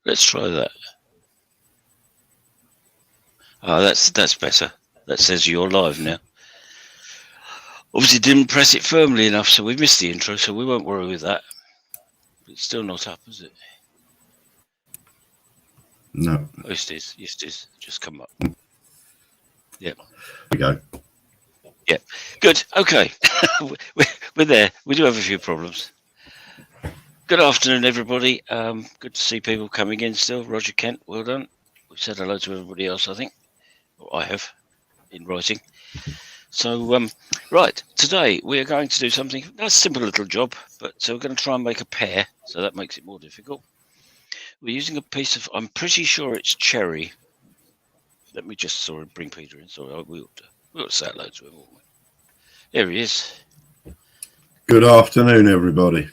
Let's try that. Oh, that's better. That says you're live now. Obviously didn't press it firmly enough, so we missed the intro, so we won't worry with that. But it's still not up, is it? No. Oh, yes, it is. Yes, it is. Just come up. Yep. There we go. Yep. Good. Okay. We're there. We do have a few problems. Good afternoon, everybody. Good to see people coming in still. Roger Kent, well done. We've said hello to everybody else, I think. Or I have, in writing. So, right, today we are going to do something, a simple little job, but we're going to try and make a pear, so that makes it more difficult. We're using a piece of, I'm pretty sure it's cherry. Let me just sort of bring Peter in. Sorry, we ought to say hello to him, won't we? There he is. Good afternoon, everybody.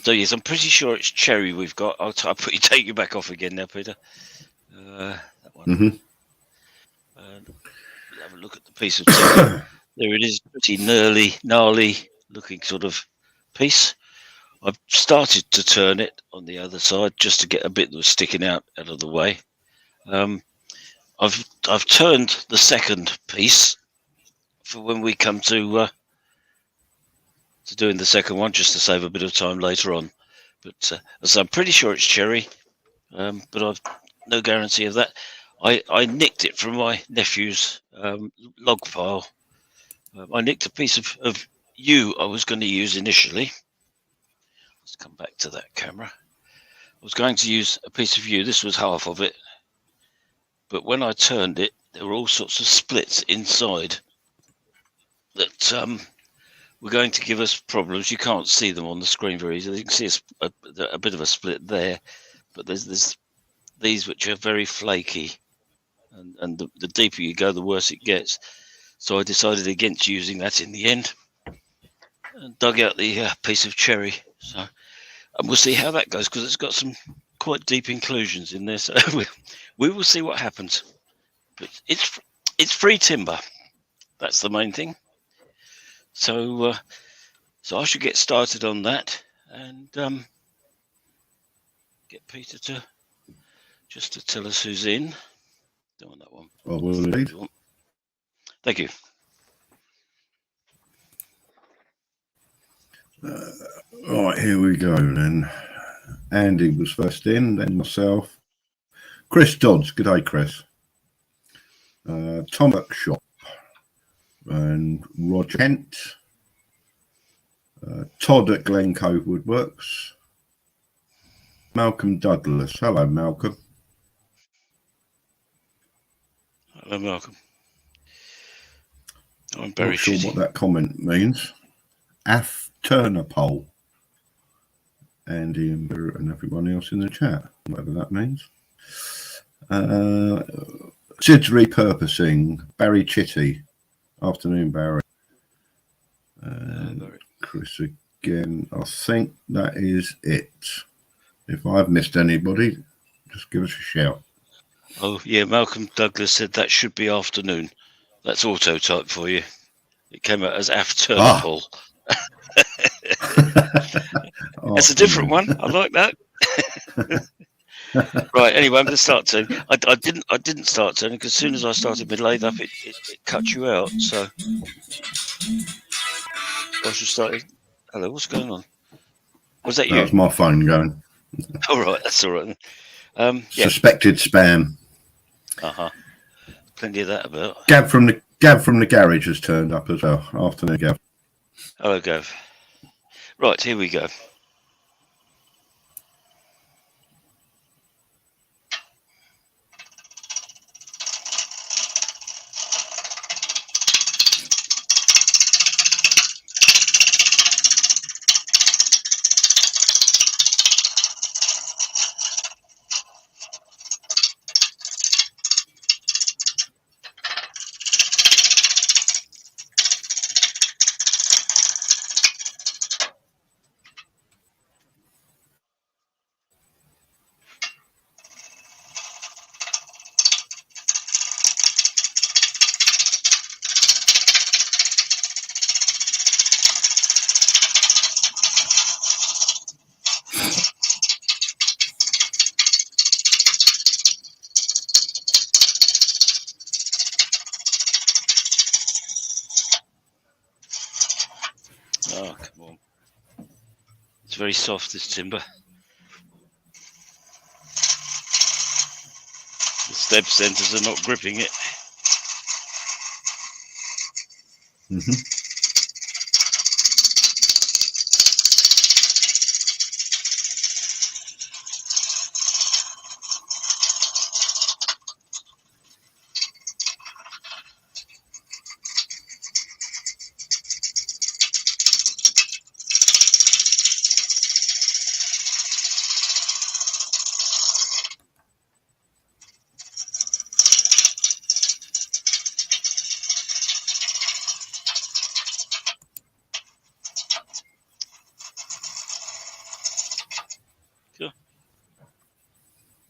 So yes, I'm pretty sure it's cherry we've got. I'll take you back off again now, Peter. That one. Mm-hmm. Have a look at the piece of timber. There it is, pretty gnarly looking sort of piece. I've started to turn it on the other side just to get a bit that was sticking out of the way. I've turned the second piece for when we come to doing the second one, just to save a bit of time later on. But so I'm pretty sure it's cherry, but I've no guarantee of that. I nicked it from my nephew's log pile. I nicked a piece of yew I was going to use initially. Let's come back to that camera. I was going to use a piece of yew. This was half of it. But when I turned it, there were all sorts of splits inside that were going to give us problems. You can't see them on the screen very easily. You can see a bit of a split there, but there's these which are very flaky. And the deeper you go, the worse it gets. So I decided against using that in the end and dug out the piece of cherry. So, and we'll see how that goes, because it's got some quite deep inclusions in there. So we will see what happens. But it's free timber. That's the main thing. So I should get started on that and get Peter to tell us who's in. Don't want that one. Oh, will indeed. Thank you. Right, here we go then. Andy was first in, then myself. Chris Dodds, good day, Chris. Tom Workshop and Roger Kent. Todd at Glen Cove Woodworks. Malcolm Douglas. Hello, Malcolm. Hello, Malcolm. I'm very not sure what that comment means. Afternapole. Andy and everyone else in the chat, whatever that means. Sid's repurposing. Barry Chitty. Afternoon, Barry. Chris again. I think that is it. If I've missed anybody, just give us a shout. Oh, yeah, Malcolm Douglas said that should be afternoon. That's auto type for you. It came out as Afternapole. That's a different one. I like that. Right. Anyway, I'm going to start turning. I didn't start turning because as soon as I started my lathe up, it cut you out. So I should start. Hello, what's going on? Was that you? That was my phone going. All right, that's all right. Suspected spam. Plenty of that about. Gav from the garage has turned up as well. Afternoon, Gav. Hello, Gav. Right, here we go. It's very soft, this timber. The stab centers are not gripping it. Mm-hmm.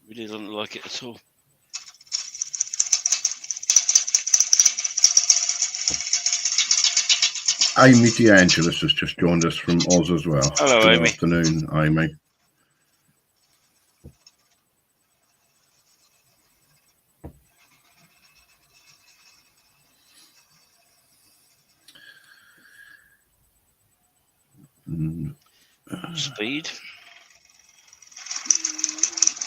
Really doesn't like it at all. Amy DeAngelis has just joined us from Oz as well. Hello, Good Amy. afternoon, Amy. Speed.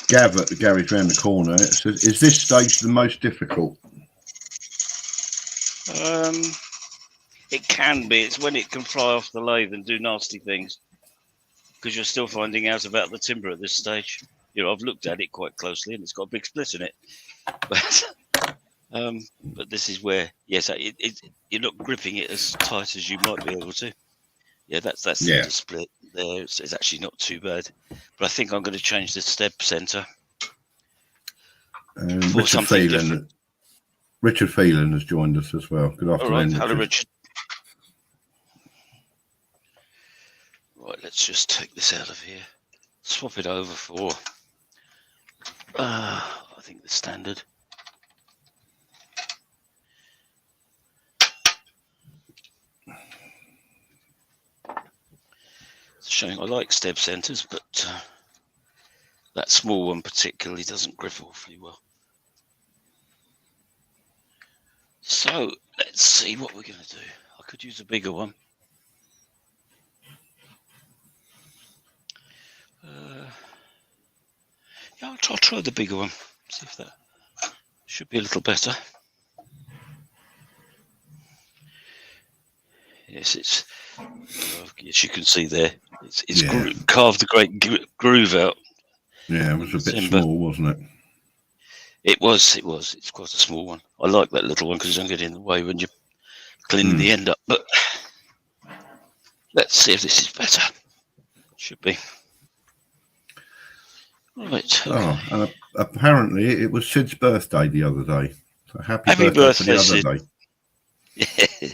Gav at the garage round the corner says, is this stage the most difficult? It can be. It's when it can fly off the lathe and do nasty things, because you're still finding out about the timber at this stage. You know, I've looked at it quite closely, and it's got a big split in it. But this is where, yes, you're not gripping it as tight as you might be able to. Yeah, that's Yeah. the split there. It's actually not too bad. But I think I'm going to change the step center for something different. Richard Phelan has joined us as well. Good afternoon, All right, Richard. hello, Richard. Right, let's just take this out of here. Swap it over for, I think the standard. It's showing I like step centers, but that small one particularly doesn't grip awfully well. So let's see what we're going to do. I could use a bigger one. Yeah, I'll try the bigger one. See if that should be a little better. Yes, it's. Yes, you can see there. It's carved a great groove out. Yeah, it was a bit timber. small, wasn't it? It was. It's quite a small one. I like that little one because it doesn't get in the way when you're cleaning the end up. But let's see if this is better. Should be. Right. Okay. Oh, and apparently it was Sid's birthday the other day. So happy birthday for the other Sid. day. Yeah.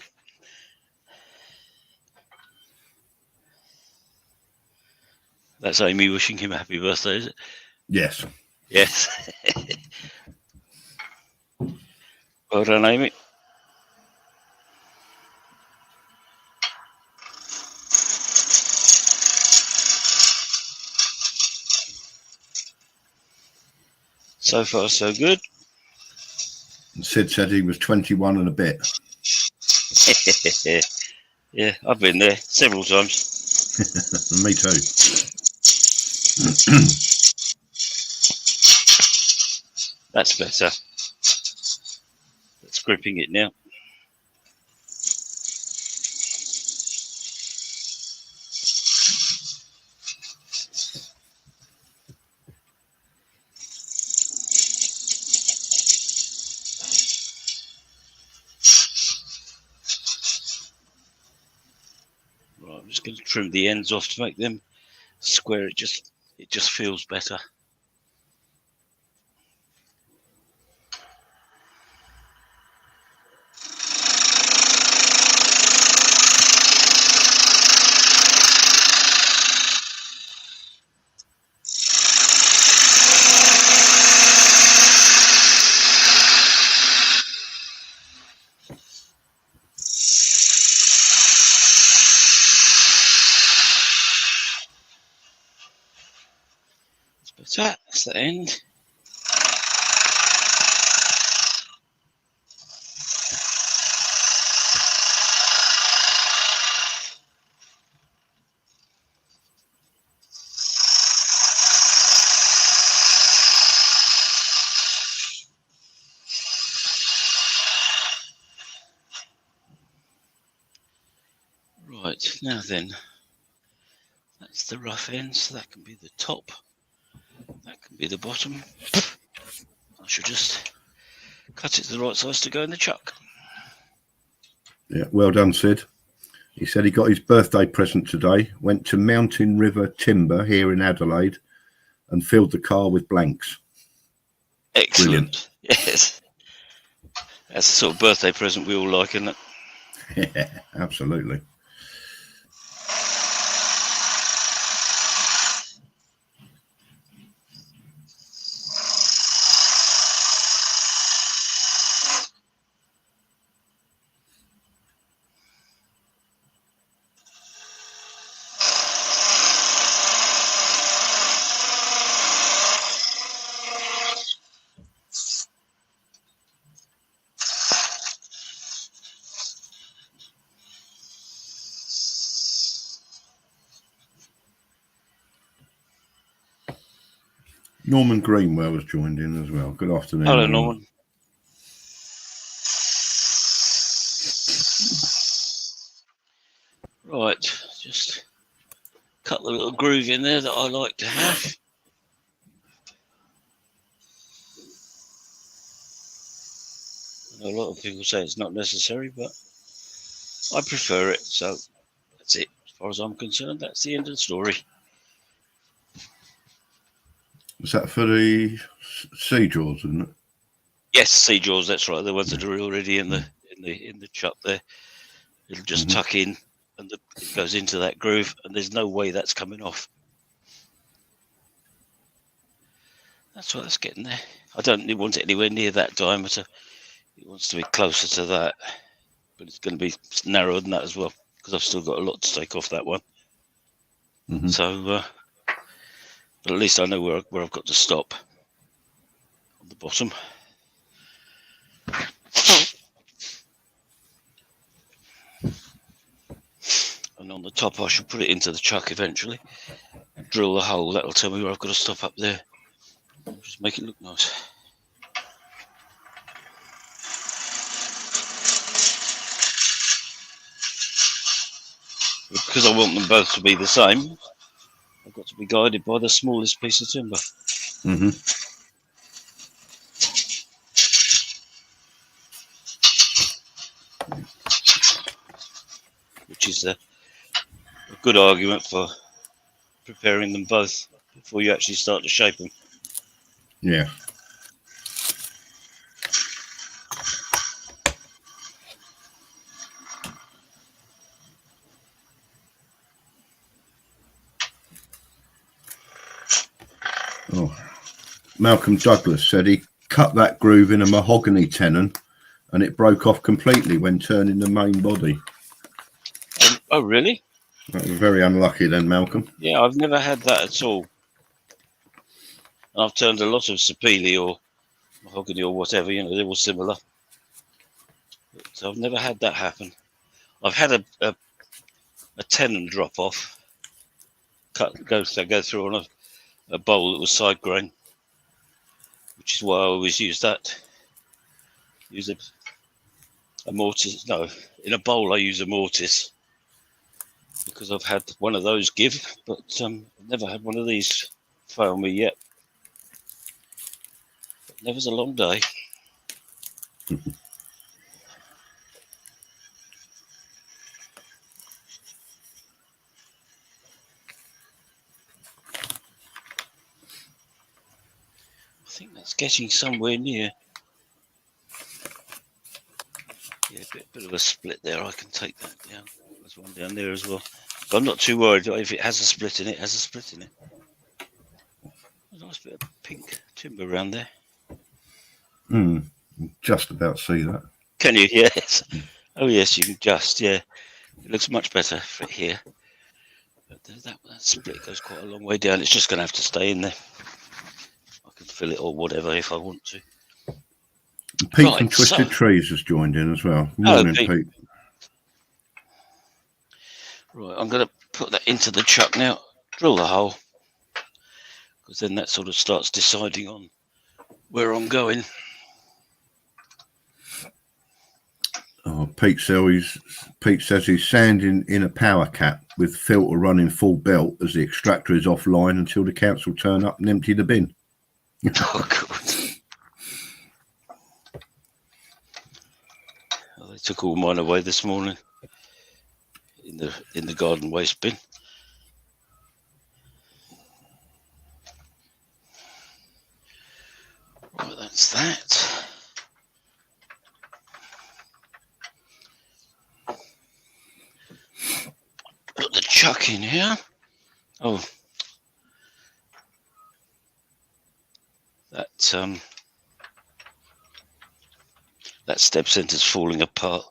That's Amy wishing him a happy birthday, is it? Yes. Yes. Well done, Amy. So far, so good. And Sid said he was 21 and a bit. Yeah, I've been there several times. Me too. That's better. That's gripping it now. Right, I'm just going to trim the ends off to make them square. It just feels better. That's the end. Right, now then, that's the rough end, so that can be the top, that can be the bottom. I should just cut it to the right size to go in the chuck. Yeah, well done, Sid. He said he got his birthday present today, went to Mountain River Timber here in Adelaide and filled the car with blanks. Excellent. Brilliant. Yes. That's the sort of birthday present we all like, isn't it? Yeah, absolutely. Norman Greenwell has joined in as well. Good afternoon. Hello, Norman. Right, just cut the little groove in there that I like to have. I know a lot of people say it's not necessary, but I prefer it, so that's it. As far as I'm concerned, that's the end of the story. Is that for the sea jaws, isn't it? Yes, sea jaws. That's right. The ones that are already in the chuck there. It'll just tuck in, and it goes into that groove, and there's no way that's coming off. That's what that's getting there. I don't want it anywhere near that diameter. It wants to be closer to that, but it's going to be narrower than that as well because I've still got a lot to take off that one. So, but at least I know where I've got to stop on the bottom. And on the top, I should put it into the chuck eventually. Drill the hole. That'll tell me where I've got to stop up there. Just make it look nice. But because I want them both to be the same, I've got to be guided by the smallest piece of timber. Which is a good argument for preparing them both before you actually start to shape them. Yeah. Oh, Malcolm Douglas said he cut that groove in a mahogany tenon and it broke off completely when turning the main body. Oh, really? That was very unlucky then, Malcolm. Yeah, I've never had that at all. I've turned a lot of sapele or mahogany or whatever, they're all similar. But I've never had that happen. I've had a tenon drop off, go through on a bowl that was side grain, which is why I always use that. Use a mortise. No, in a bowl I use a mortise because I've had one of those give, but I've never had one of these fail me yet. But never's a long day. I think that's getting somewhere near. Yeah, a bit of a split there. I can take that down. There's one down there as well. But I'm not too worried. If it has a split in it, it has a split in it. There's a nice bit of pink timber around there. Just about see that. Can you? Yes. Oh, yes, you can just, yeah. It looks much better for here. But that split goes quite a long way down. It's just going to have to stay in there. I can fill it or whatever if I want to. Pete from Twisted Trees has joined in as well. Morning, Pete. Right, I'm going to put that into the chuck now. Drill the hole. Because then that sort of starts deciding on where I'm going. Oh, Pete says he's sanding in a power cap with filter running full belt as the extractor is offline until the council turn up and empty the bin. Oh God! Well, they took all mine away this morning in the garden waste bin. Right, that's that. Put the chuck in here. Oh, that step center's falling apart.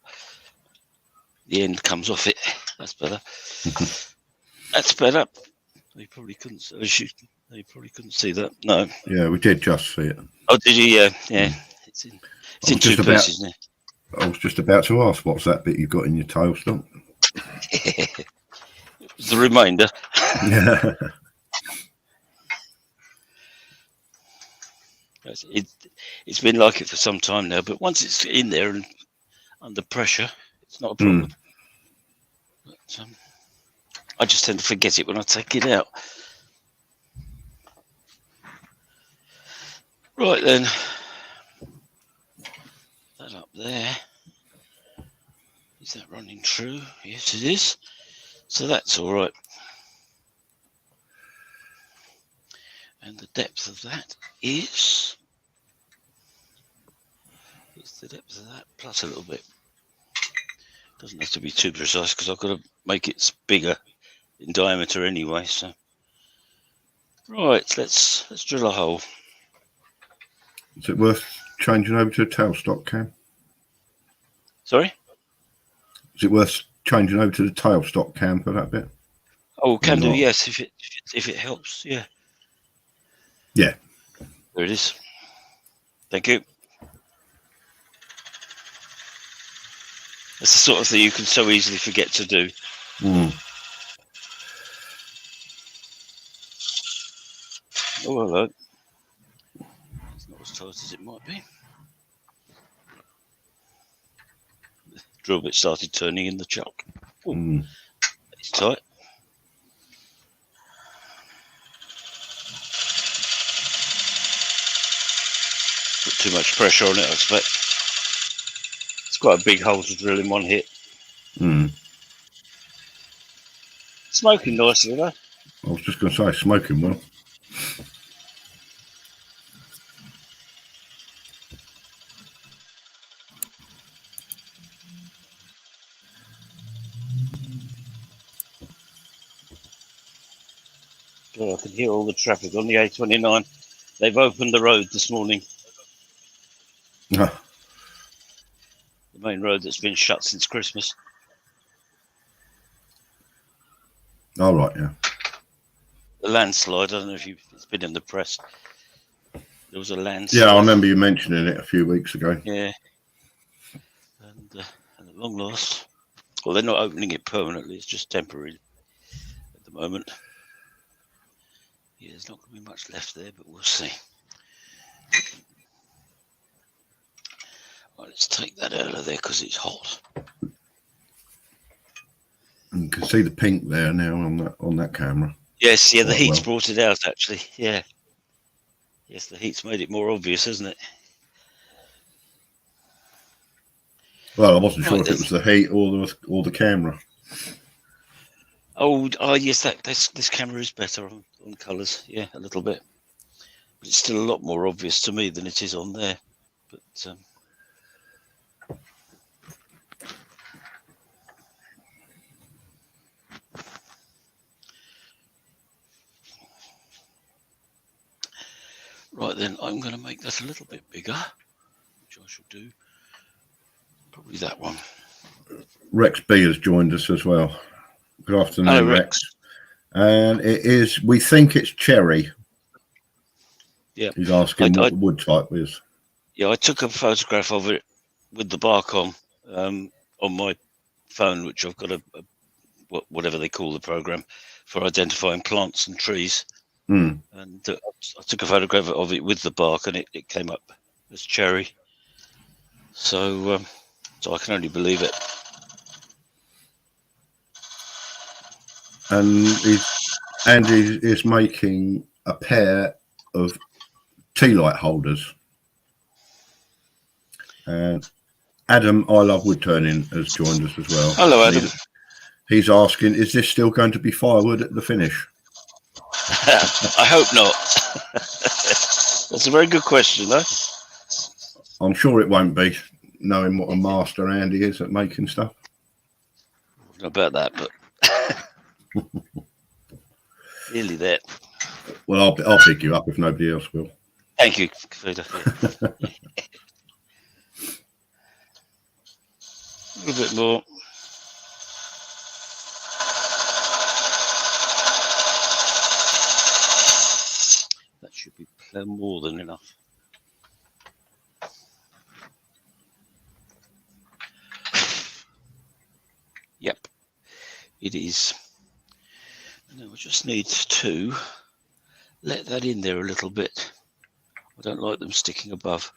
The end comes off it. That's better. That's better. You probably couldn't see that. No. Yeah, we did just see it. Oh, did you? Yeah, yeah. It's in two pieces now. I was just about to ask, what's that bit you've got in your tailstock? It was the reminder. Yeah. It's been like it for some time now, but once it's in there and under pressure, it's not a problem. But, I just tend to forget it when I take it out. Right then, that up there. Is that running true? Yes, it is. So that's all right. And the depth of that is the depth of that plus a little bit. Doesn't have to be too precise because I've got to make it bigger in diameter anyway. So right, let's drill a hole. Is it worth changing over to a tailstock, Cam? Sorry? Is it worth changing over to the tailstock, Cam, for that bit? Oh, can do, yes, if it helps, yeah. Yeah. There it is. Thank you. That's the sort of thing you can so easily forget to do. Oh, hello. It's not as tight as it might be. The drill bit started turning in the chuck. It's tight. Put too much pressure on it, I expect. It's quite a big hole to drill in one hit. Smoking nicely though. I was just going to say, smoking well. God, I can hear all the traffic on the A29. They've opened the road this morning. The main road that's been shut since Christmas. All right, yeah. The landslide, I don't know if it's been in the press. There was a landslide. Yeah, I remember you mentioning it a few weeks ago. Yeah. And at long last, well, they're not opening it permanently, it's just temporary at the moment. Yeah, there's not going to be much left there, but we'll see. Right, let's take that out of there because it's hot. You can see the pink there now on that camera. Yes, yeah, the Quite heat's well. brought it out actually. Yeah. Yes, the heat's made it more obvious, hasn't it? Well, I wasn't sure if it was the heat or the camera. Oh, yes, this camera is better on colours. Yeah, a little bit, but it's still a lot more obvious to me than it is on there. But right then, I'm going to make that a little bit bigger, which I shall do. Probably that one. Rex B has joined us as well. Good afternoon, Hello, Rex. And it is, we think it's cherry. Yeah. He's asking what the wood type is. Yeah, I took a photograph of it with the bark on my phone, which I've got whatever they call the program for identifying plants and trees. And I took a photograph of it with the bark, and it came up as cherry. So So I can only believe it. And Andy is making a pair of tea light holders. And Adam, I Love Wood Turning, has joined us as well. Hello, Adam. He's asking, is this still going to be firewood at the finish? I hope not. That's a very good question, though. I'm sure it won't be, knowing what a master Andy is at making stuff. Not about that, but nearly there. Well, I'll pick you up if nobody else will. Thank you, Frida. Yeah. A little bit more. That should be more than enough. Yep, it is. Now I just need to let that in there a little bit. I don't like them sticking above.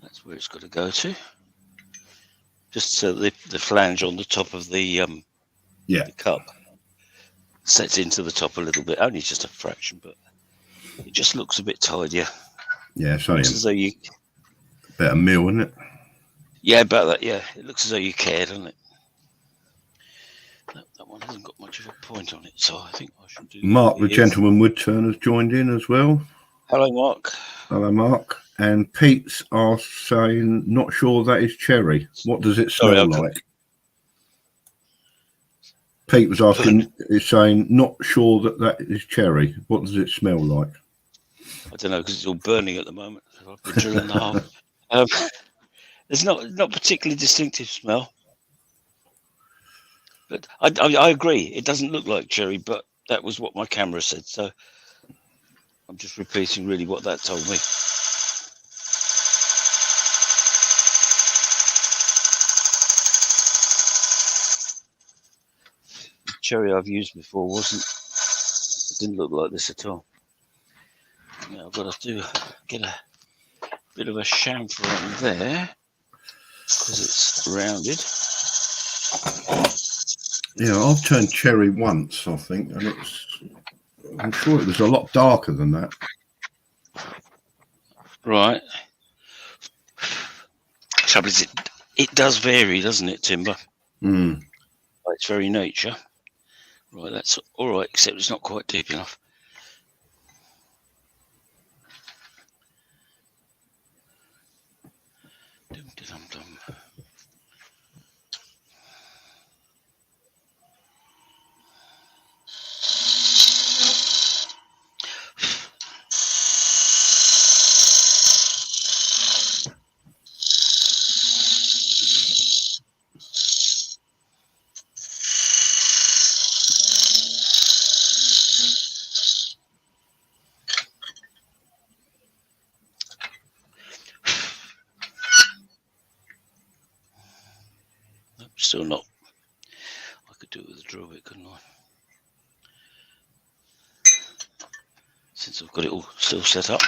That's where it's got to go to. Just so the flange on the top of the cup sets into the top a little bit. Only just a fraction, but it just looks a bit tidier. Yeah, it's only as though you about a mil, isn't it? Yeah, about that. Yeah, it looks as though you care, doesn't it? That one hasn't got much of a point on it, so I think I should do. Mark, the gentleman wood turner, has joined in as well. Hello, Mark. Hello, Mark. And Pete's are saying, not sure that is cherry. What does it smell like? Pete was asking, is saying, not sure that is cherry. What does it smell like? I don't know, because it's all burning at the moment. I've been drilling the hole. There's not particularly distinctive smell. But I agree. It doesn't look like cherry, but that was what my camera said. So I'm just repeating really what that told me. The cherry I've used before didn't look like this at all. Now I've got to get a bit of a chamfer on there because it's rounded. Yeah, I've turned cherry once, I think, and I'm sure it was a lot darker than that. Right. Trouble is, it does vary, doesn't it, Timber? Mm. By its very nature. Right, that's all right, except it's not quite deep enough. Dum-de-dum-dum. Still not. I could do it with a drill bit, couldn't I? Since I've got it all still set up.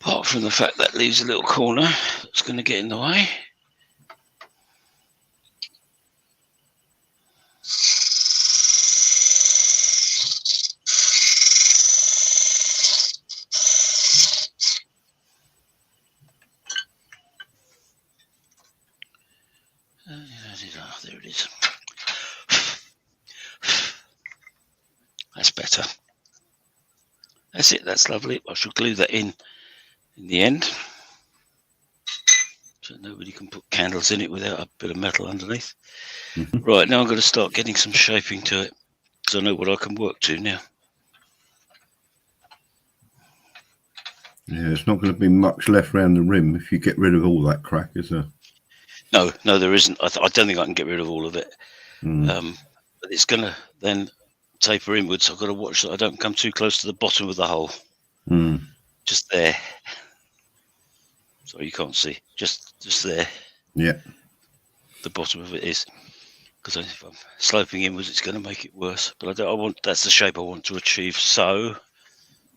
Apart from the fact that leaves a little corner that's going to get in the way. There it is. That's better. That's it. That's lovely. I shall glue that in the end, so nobody can put candles in it without a bit of metal underneath. Mm-hmm. Right, now I'm going to start getting some shaping to it, so I know what I can work to now. Yeah, it's not going to be much left around the rim if you get rid of all that crack, is there? No, there isn't. I don't think I can get rid of all of it. But it's going to then taper inwards. I've got to watch that I don't come too close to the bottom of the hole. Just there. Sorry, you can't see. Just there. Yeah. The bottom of it is. Because if I'm sloping inwards, it's going to make it worse. But that's the shape I want to achieve. So,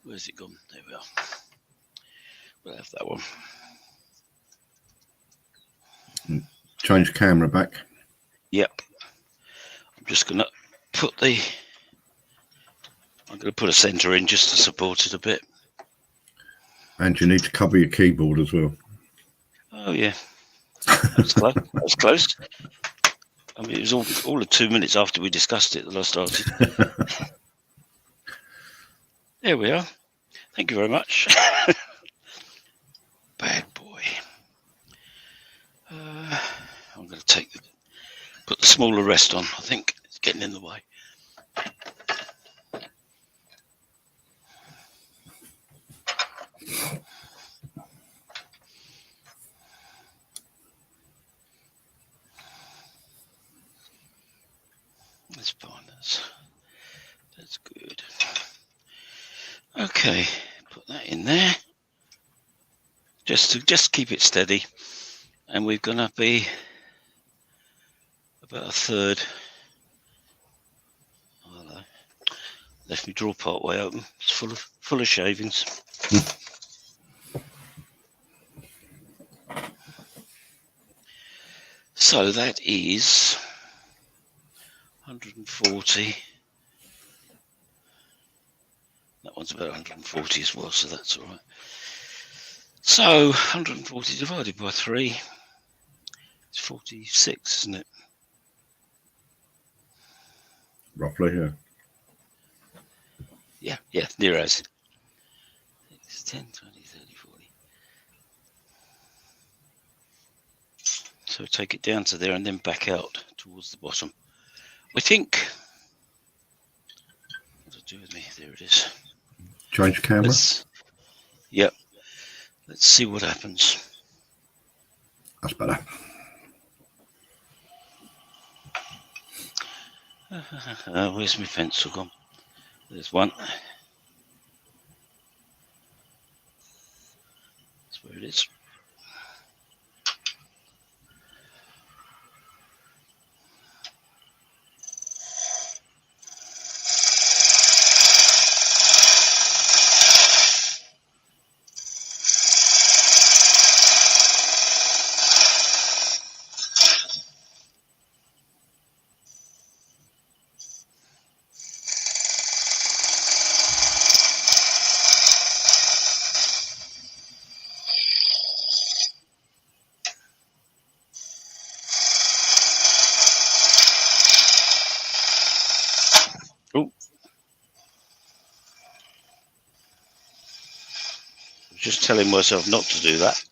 where's it gone? There we are. We'll have that one. Change the camera back. Yep. I'm just going to put a centre in just to support it a bit. And you need to cover your keyboard as well. Oh, yeah. That was close. That was close. I mean, it was all of 2 minutes after we discussed it that I started. There we are. Thank you very much. Bad boy. I'm going to put the smaller rest on. I think it's getting in the way. That's fine. That's good. Okay, put that in there. Just keep it steady, and we're going to be about a third. Oh, hello. Left me drawer part way open. It's full of shavings. So that is 140. That one's about 140 as well, so that's all right. So 140 divided by 3 is 46, isn't it? Roughly, yeah. Yeah, near as. 10, 20, 30, 40. So take it down to there and then back out towards the bottom. I think. What did I do with me? There it is. Change camera. Yep. Let's see what happens. That's better. Where's my pencil gone? There's one. That's where it is. Just telling myself not to do that.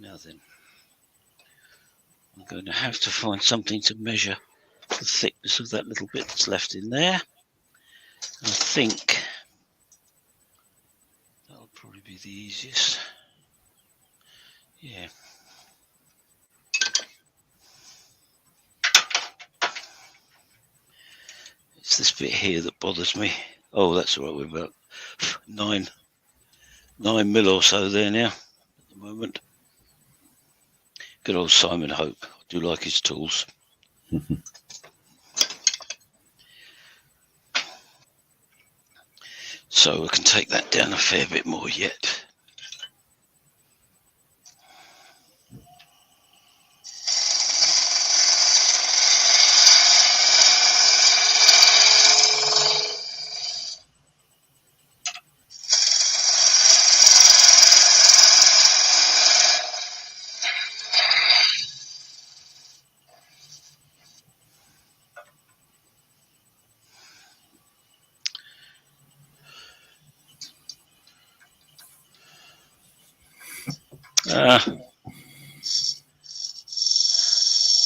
Now then, I'm going to have to find something to measure the thickness of that little bit that's left in there. I think that'll probably be the easiest. Yeah. It's this bit here that bothers me. Oh, that's all right. We're about 9 mil or so there now at the moment. Good old Simon Hope. I do like his tools. So we can take that down a fair bit more yet.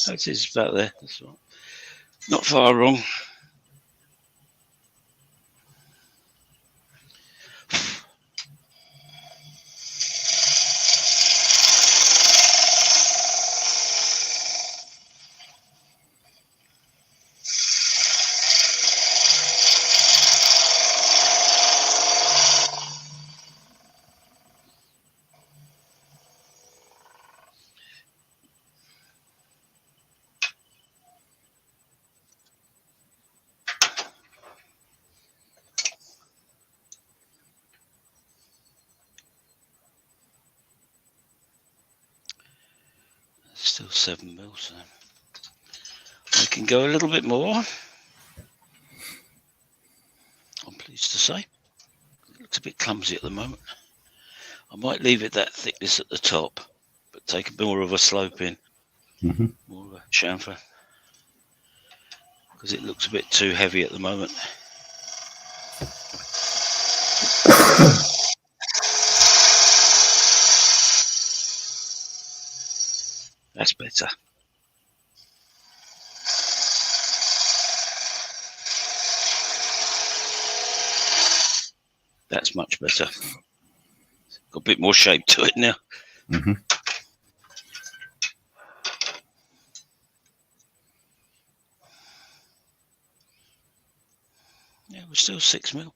That is about there. That's right. Not far wrong. Still 7 mil, so I can go a little bit more. I'm pleased to say. It looks a bit clumsy at the moment. I might leave it that thickness at the top, but take a bit more of a slope in, more of a chamfer, because it looks a bit too heavy at the moment. That's better. That's much better. Got a bit more shape to it now. Yeah, we're still 6 mil,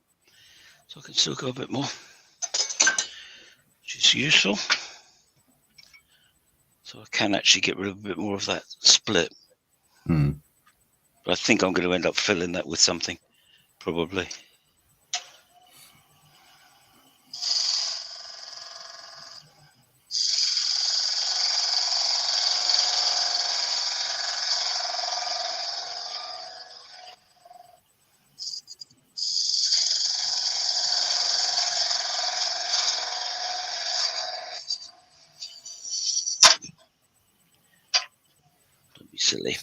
so I can still go a bit more, which is useful. So I can actually get rid of a bit more of that split. But I think I'm going to end up filling that with something, probably. Don't be silly.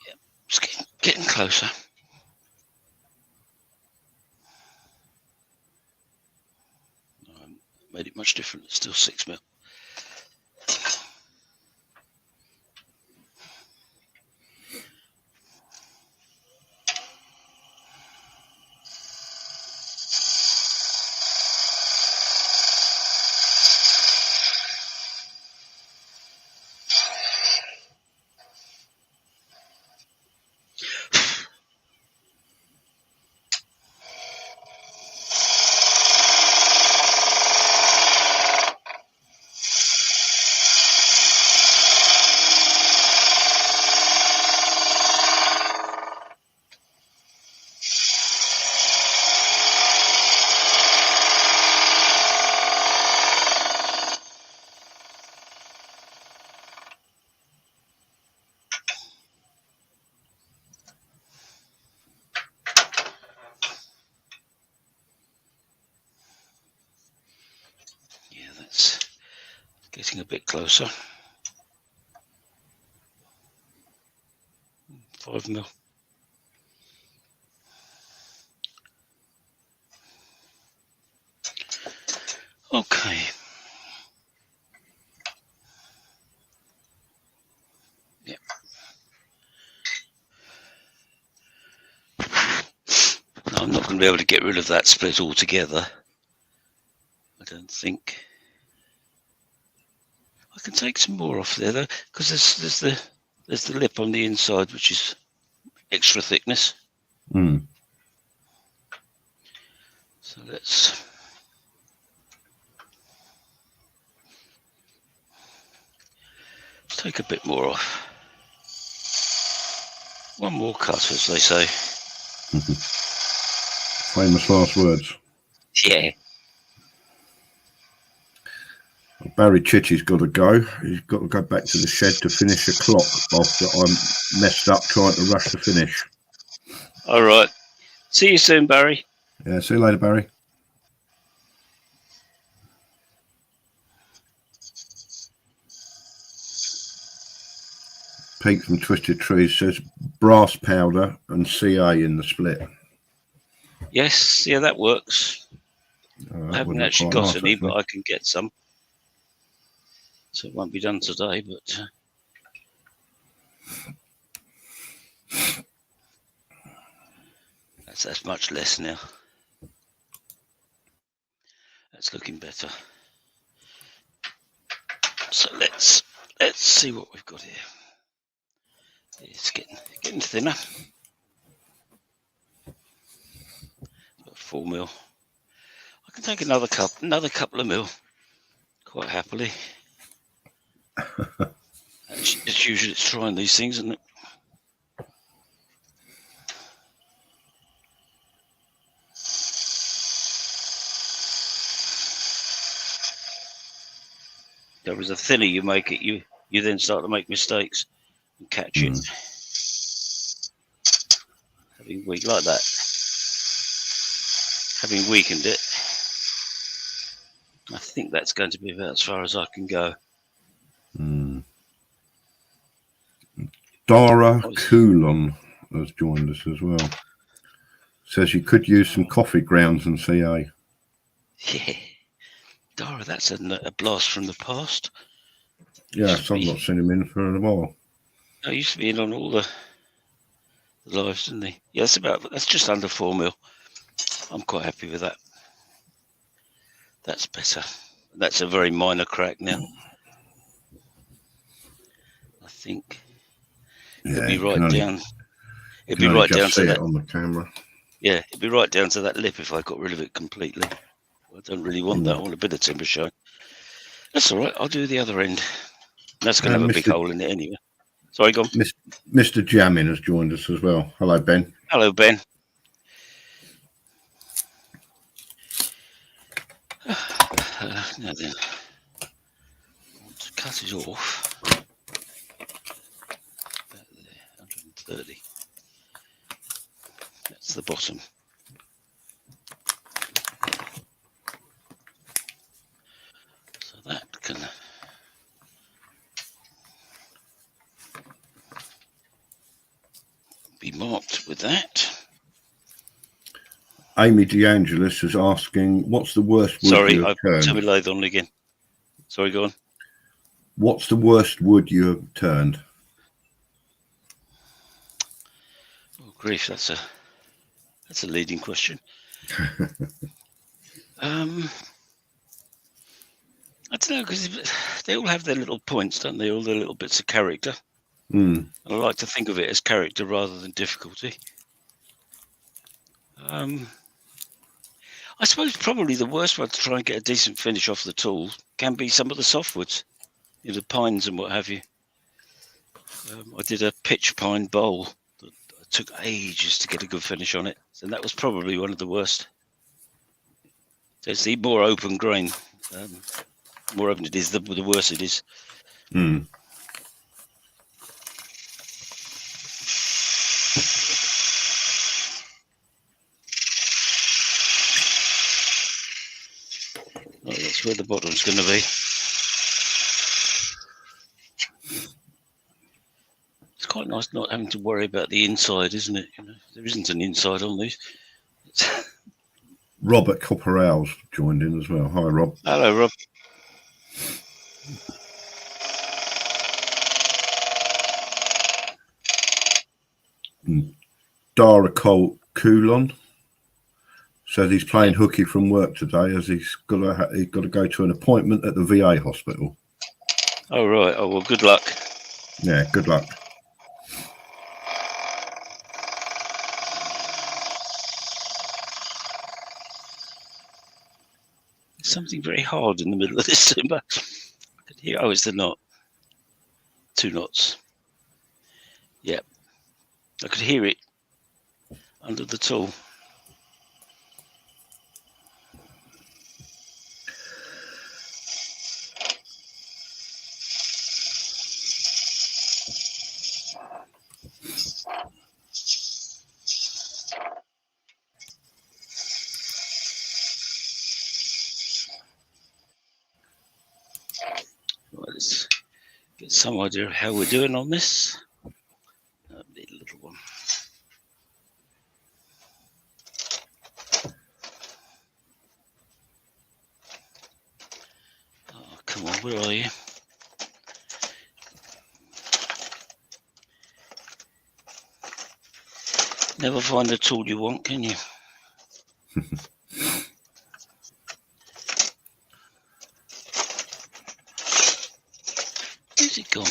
Yeah, it's getting closer. Made it much different. It's still 6 mil. Yeah, that's getting a bit closer. 5 mil. Okay. Yeah. No, I'm not going to be able to get rid of that split altogether. I don't think. I can take some more off there though, because there's the lip on the inside, which is extra thickness. So let's take a bit more off. One more cut, as they say. Famous last words. Yeah. Barry Chitty's got to go. He's got to go back to the shed to finish a clock after I'm messed up trying to rush the finish. All right. See you soon, Barry. Yeah, see you later, Barry. Pete from Twisted Trees says brass powder and CA in the split. Yes, yeah, that works. I That would haven't look actually quite got nice, any, but actually. I can get some. So it won't be done today, but that's much less now. That's looking better. So let's see what we've got here. It's getting thinner. About 4 mil. I can take another couple of mil quite happily. It's usually it's trying these things, isn't it? There was the thinner you make it, you then start to make mistakes and catch it. Having weak like that, having weakened it, I think that's going to be about as far as I can go. Dara Coulon has joined us as well. Says you could use some coffee grounds and CA. Yeah, Dara, that's a blast from the past. Yes, I've not seen him in for a while. I used to be in on all the lives, didn't he? Yeah, that's just under 4 mil. I'm quite happy with that. That's better. That's a very minor crack now. I think it'll be right down. It'd be right down to that on the camera. Yeah, it'd be right down to that lip if I got rid of it completely. I don't really want that. I want a bit of timber showing. That's all right. I'll do the other end. That's going to have a big hole in it anyway. Sorry, go on. Mr. Jammin has joined us as well. Hello, Ben. Hello, Ben. Now then, I want to cut it off. About there, 130. That's the bottom. So that can be marked with that. Amy DeAngelis is asking, what's the worst wood Sorry, you have turned? I've turned my lathe on again. Sorry, go on. What's the worst wood you have turned? Oh, grief, that's a leading question. I don't know, because they all have their little points, don't they? All their little bits of character. And I like to think of it as character rather than difficulty. I suppose probably the worst one to try and get a decent finish off the tool can be some of the softwoods, the pines and what have you. I did a pitch pine bowl that took ages to get a good finish on it, and that was probably one of the worst. So it's the more open grain, more open it is, the worse it is. Oh, that's where the bottom's going to be. It's quite nice not having to worry about the inside, isn't it? There isn't an inside on these. Robert Copperell's joined in as well. Hi, Rob. Hello, Rob. Dara Coulon says he's playing hooky from work today as he's got to go to an appointment at the VA hospital. Oh, right. Oh, well, good luck. Yeah, good luck. There's something very hard in the middle of this timber. I could hear. Oh, it's the knot. 2 knots. Yep. I could hear it under the tool. Right, let's get some idea of how we're doing on this. A little one. Come on, where are you? Never find the tool you want, can you? Where's it gone?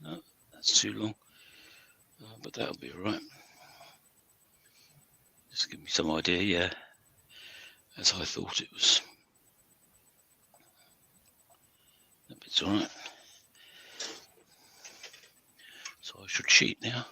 No, that's too long. But that'll be all right. Just give me some idea, yeah. As I thought it was. That bit's all right. So I should cheat now.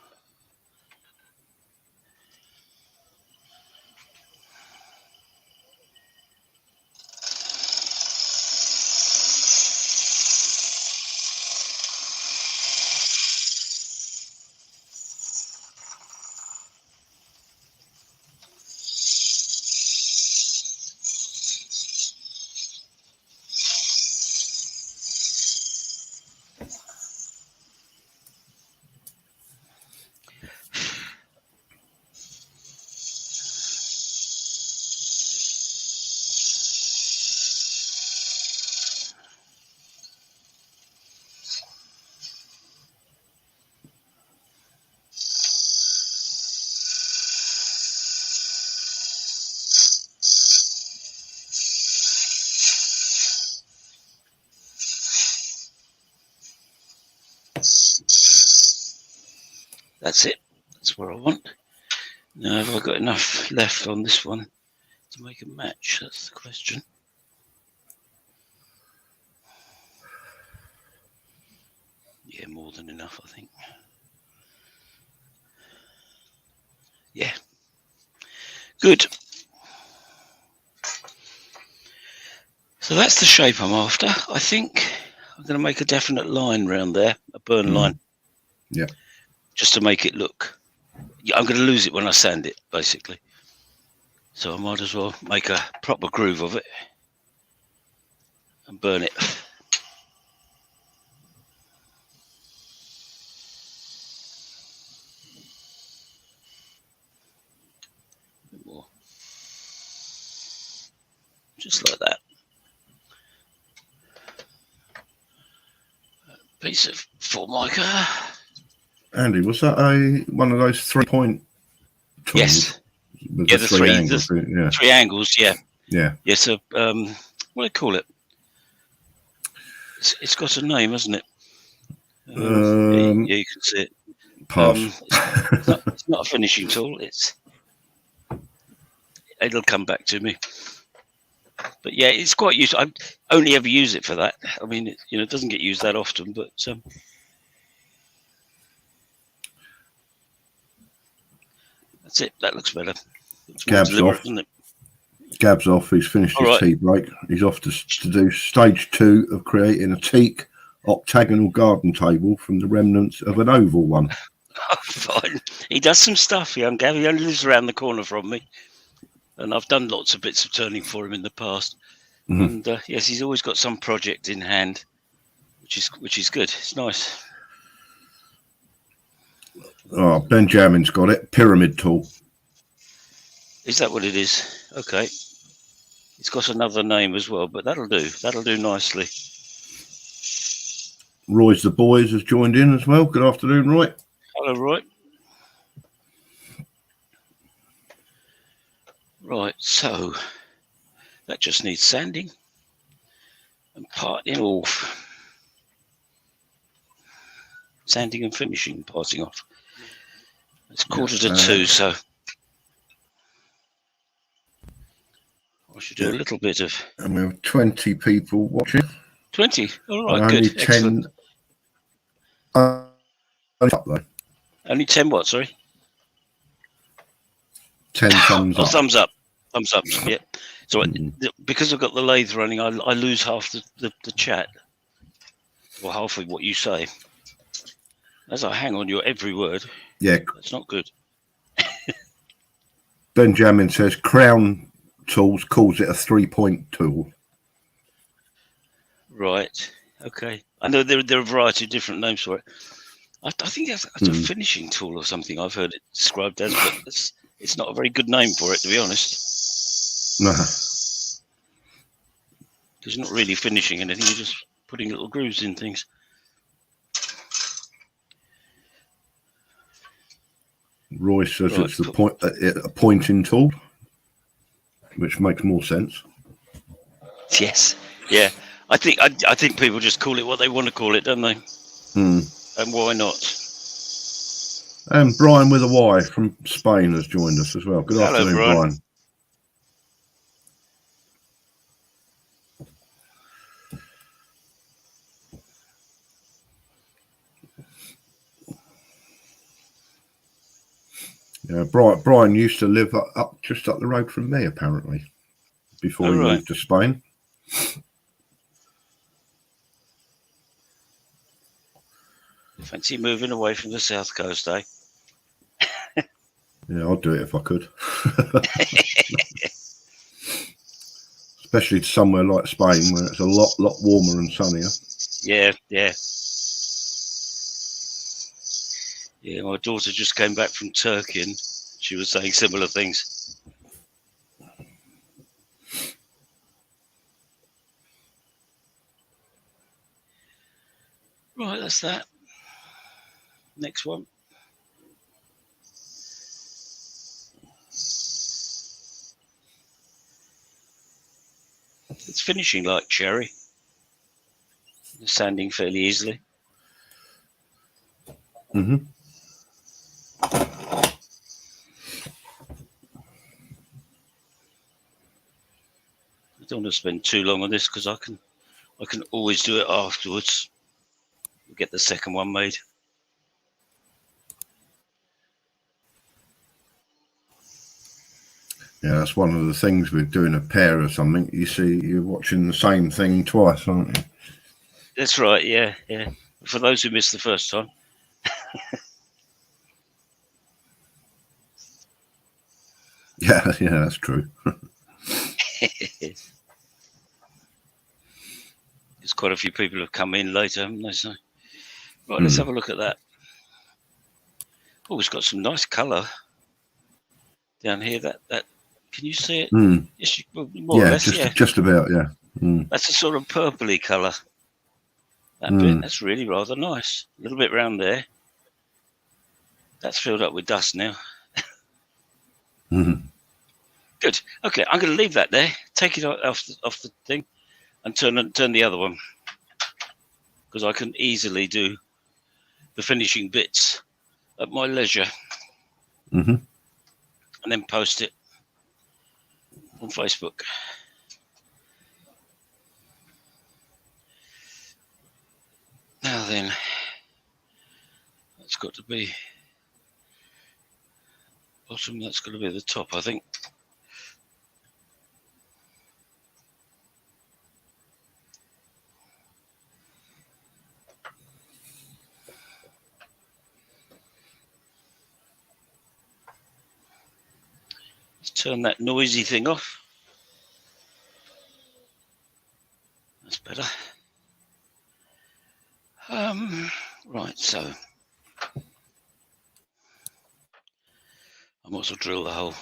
That's it. That's what I want. Now, have I got enough left on this one to make a match? That's the question. Yeah, more than enough, I think. Yeah. Good. So that's the shape I'm after. I think I'm going to make a definite line round there, a burn line. Yeah. Just to make it look. Yeah, I'm going to lose it when I sand it, basically. So I might as well make a proper groove of it and burn it. A bit more. Just like that. A piece of Formica. Andy, was that one of those 3-point tools? Yes. With Yeah, the three angles. Yeah. 3 angles, yeah. Yeah. Yeah, so, what do they call it? It's got a name, hasn't it? Yeah, you can see it. Pass. It's not a finishing tool. It'll come back to me. But yeah, it's quite useful. I only ever use it for that. I mean, it doesn't get used that often, but that's it. That looks better. Looks more deliberate, doesn't it? Gab's off. He's finished his tea break. He's off to do stage 2 of creating a teak octagonal garden table from the remnants of an oval one. Oh, fine. He does some stuff, young Gav. He only lives around the corner from me. And I've done lots of bits of turning for him in the past. And yes, he's always got some project in hand, which is good. It's nice. Oh, Benjamin's got it. Pyramid tool. Is that what it is? Okay. It's got another name as well, but that'll do. That'll do nicely. Roy's the boys has joined in as well. Good afternoon, Roy. Hello, Roy. Right, so that just needs sanding and parting off. Sanding and finishing, parting off. It's 1:45, so I should do a little bit of. And we have 20 people watching. 20? All right, only good. 10. Excellent. Up though. Only 10 what, sorry? 10 thumbs up. Thumbs up. Thumbs up, yeah. So because I've got the lathe running, I lose half the chat. Or half of what you say. As I hang on your every word. Yeah. That's not good. Benjamin says Crown Tools calls it a 3-point tool. Right. Okay. I know there are a variety of different names for it. I think that's a finishing tool or something. I've heard it described as, but it's not a very good name for it, to be honest. No. Because you're not really finishing anything, you're just putting little grooves in things. Roy says Right, it's a pointing tool, which makes more sense. Yes, yeah. I think people just call it what they want to call it, don't they? And why not? And Brian with a Y from Spain has joined us as well. Good Hello, afternoon, Brian. Brian. Yeah, Brian used to live just up the road from me, apparently, before he moved to Spain. Fancy moving away from the south coast, eh? Yeah, I'd do it if I could. Especially to somewhere like Spain, where it's a lot warmer and sunnier. Yeah. Yeah, my daughter just came back from Turkey and she was saying similar things. Right, that's that. Next one. It's finishing like cherry. It's sanding fairly easily. Mm-hmm. I don't want to spend too long on this because I can always do it afterwards. We'll get the second one made. Yeah, that's one of the things with doing a pair or something. You see, you're watching the same thing twice, aren't you? That's right, yeah. For those who missed the first time. Yeah, that's true. There's quite a few people who have come in later, haven't they? So, right, let's have a look at that. Oh, it's got some nice colour down here. That can you see it? Yes, more or less. Just about. Yeah. That's a sort of purpley colour. That bit. That's really rather nice. A little bit round there. That's filled up with dust now. Good. Okay, I'm going to leave that there. Take it off the thing, and turn the other one, because I can easily do the finishing bits at my leisure, and then post it on Facebook. Now then, that's got to be bottom. That's got to be the top, I think. Let's turn that noisy thing off. That's better. Right, so I might as well drill the hole.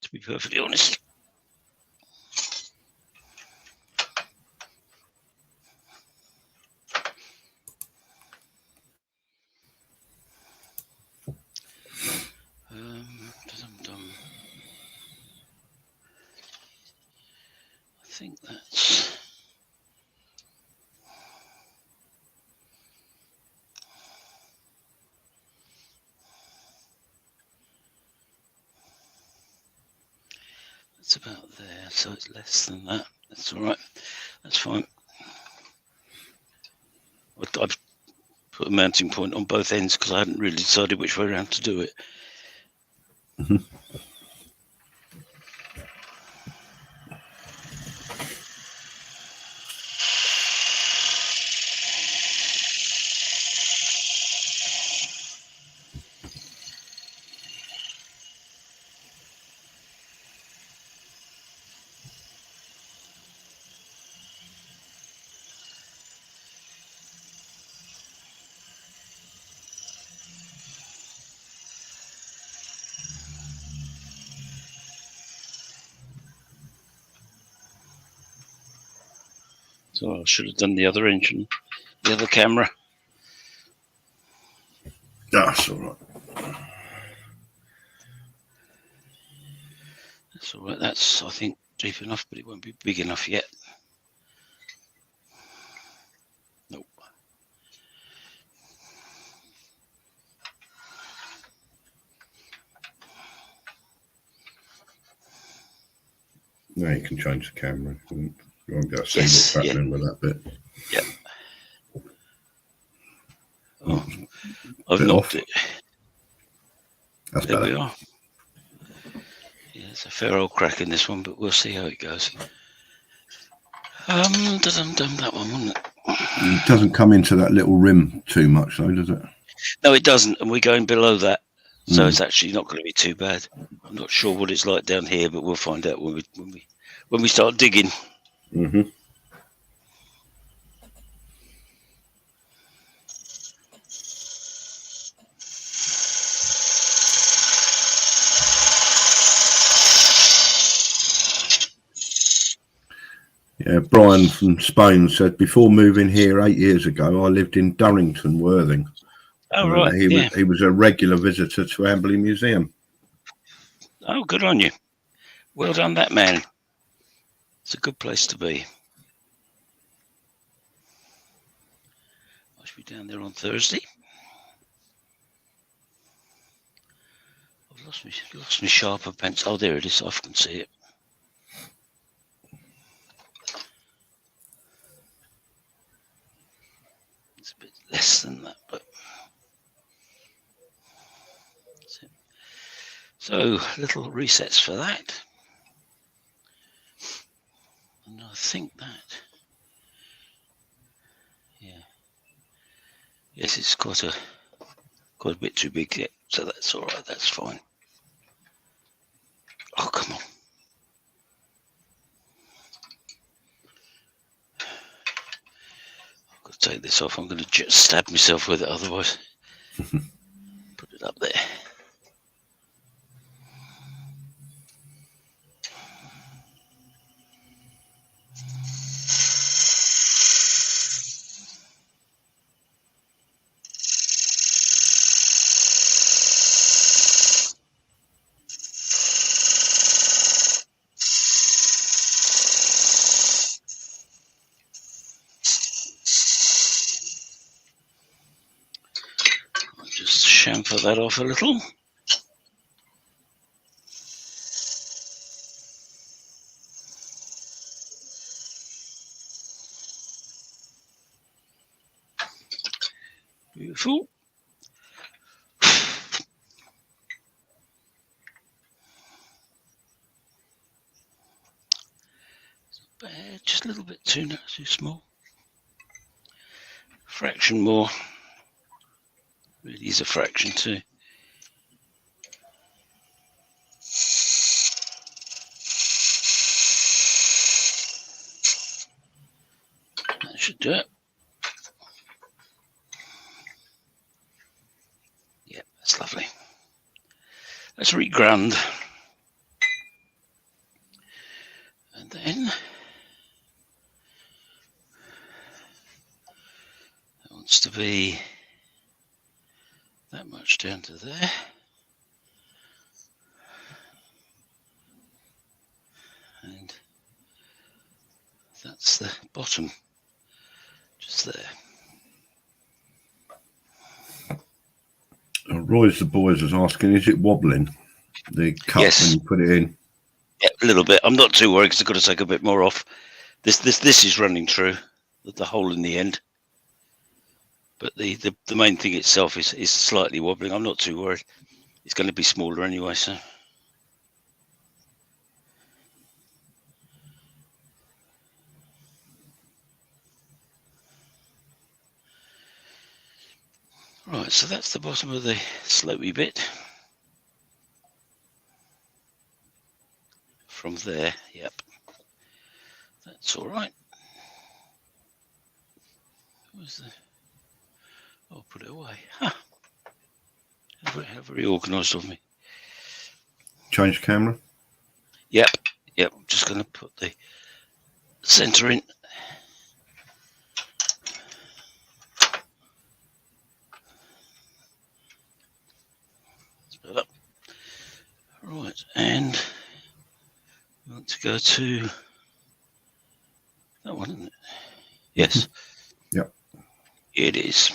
To be perfectly honest. I think that's about there, so it's less than that. That's all right. That's fine. I've put a mounting point on both ends because I hadn't really decided which way around to do it. So I should have done the other engine, the other camera. That's all right. That's all right. That's, I think, deep enough, but it won't be big enough yet. Nope. Now you can change the camera. You won't be able to see what's happening with that bit. Yeah. Oh, I've knocked it. That's there better. We are. Yeah, it's a fair old crack in this one, but we'll see how it goes. That one, wouldn't it? It doesn't come into that little rim too much, though, does it? No, it doesn't, and we're going below that, so it's actually not going to be too bad. I'm not sure what it's like down here, but we'll find out when we start digging. Mm-hmm. Yeah, Brian from Spain said, before moving here 8 years ago, I lived in Durrington, Worthing. Oh, right. He was a regular visitor to Amberley Museum. Oh, good on you. Well done, that man. It's a good place to be. I should be down there on Thursday. I've lost my sharper pencil. Oh, there it is. I can see it. It's a bit less than that, but that's it. So, little resets for that. And I think that, yeah. Yes, it's quite a bit too big yet, so that's all right. That's fine. Oh, come on. I've got to take this off. I'm going to just stab myself with it otherwise. Put it up there. Just chamfer that off a little. Beautiful. Bad, just a little bit too small. Fraction more. Really is a fraction too. That should do it. Yeah, that's lovely. Let's reground. And then that wants to be that much down to there. And that's the bottom, just there. Roy's the boys is asking, is it wobbling? The cup when you put it in? Yeah, a little bit. I'm not too worried because I've got to take a bit more off. This is running true, the hole in the end. But the main thing itself is slightly wobbling. I'm not too worried. It's going to be smaller anyway, so. Right, so that's the bottom of the slopey bit. From there, yep. That's all right. Where's the... I'll put it away. Huh. How very organised of me. Change camera? Yep. I'm just going to put the centre in. Right, and we want to go to that one, isn't it? Yes. Yep. It is.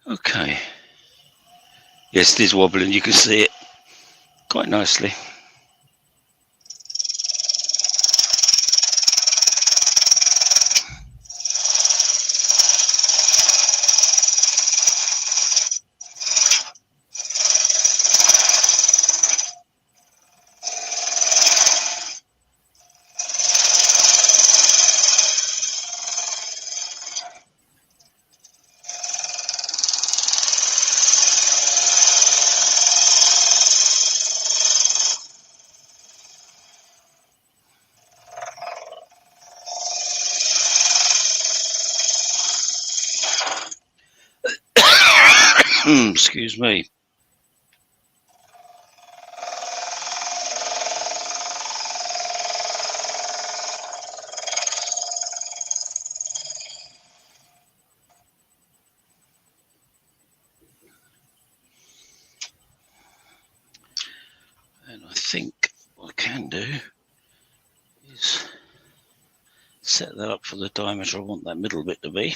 Okay. Yes, it is wobbling. You can see it quite nicely. Excuse me. And I think what I can do is set that up for the diameter I want that middle bit to be.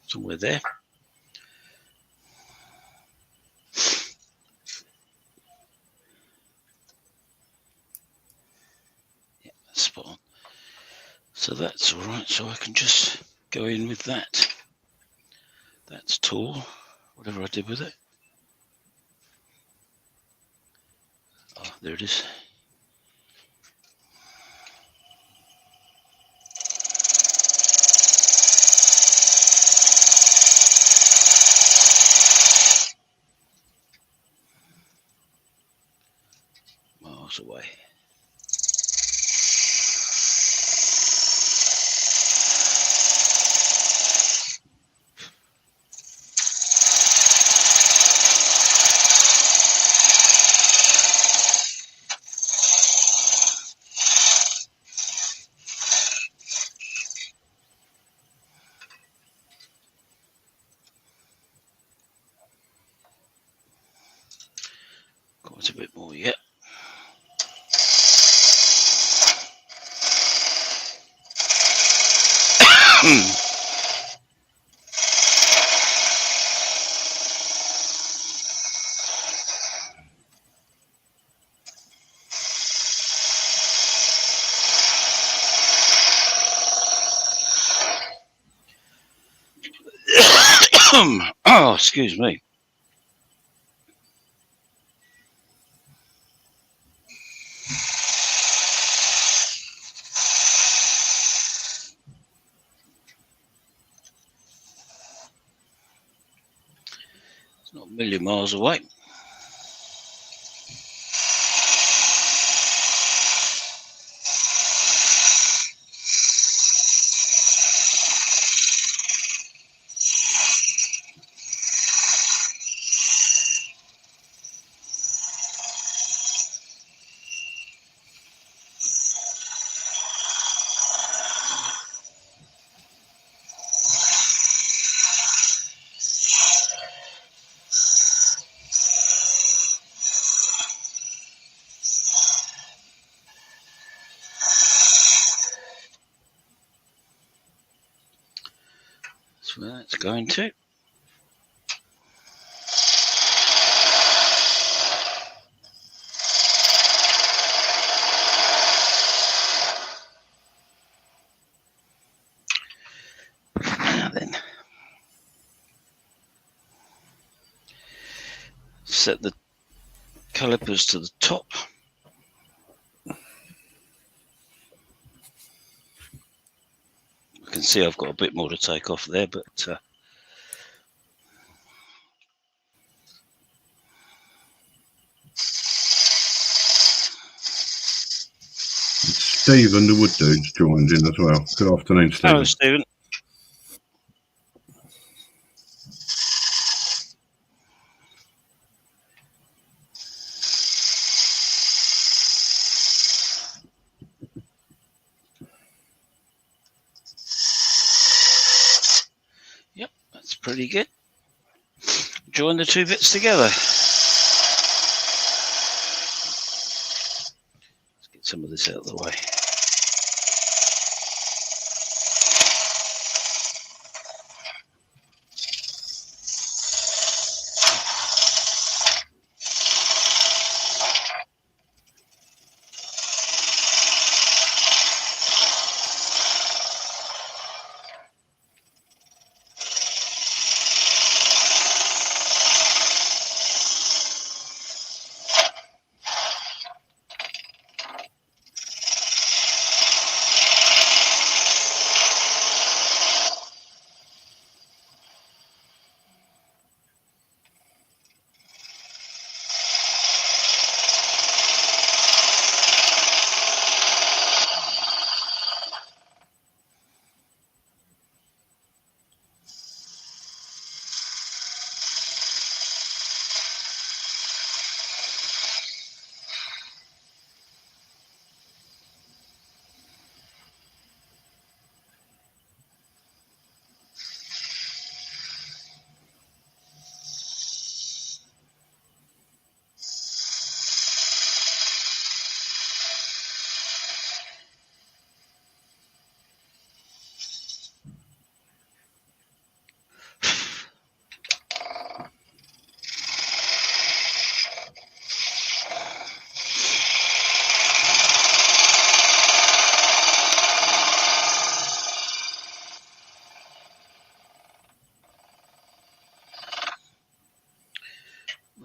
Somewhere there. Yeah, that's spot on. So that's all right. So I can just go in with that. That's tall. Whatever I did with it. Oh, there it is. Miles away. Quite a bit more yet. Oh, excuse me. It's not a million miles away. That's where that's going to. Now then, set the calipers to the top. I can see I've got a bit more to take off there, but Stephen, the wood dude's joined in as well. Good afternoon, Stephen. hello, Stephen. Yep. pretty good. Join the two bits together. Let's get some of this out of the way.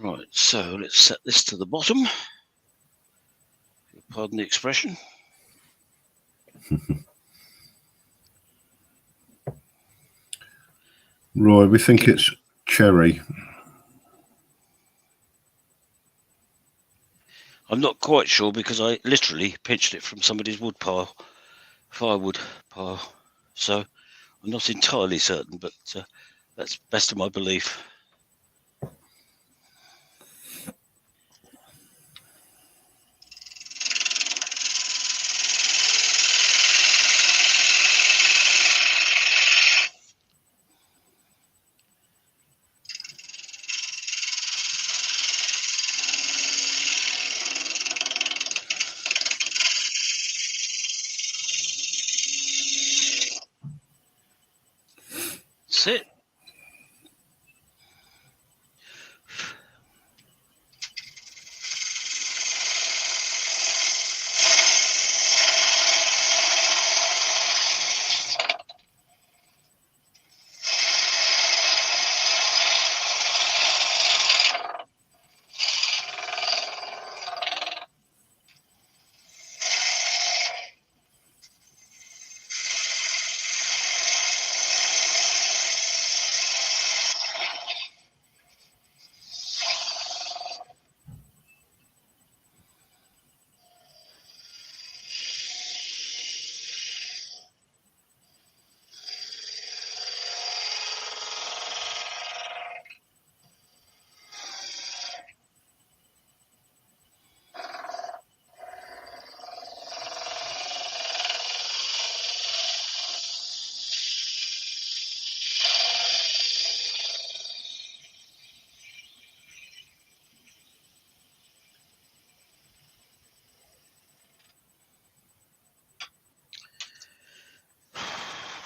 Right, so let's set this to the bottom. Pardon the expression. Roy, we think it's cherry. I'm not quite sure because I literally pinched it from somebody's wood pile, firewood pile. So I'm not entirely certain, but that's best of my belief. That's it.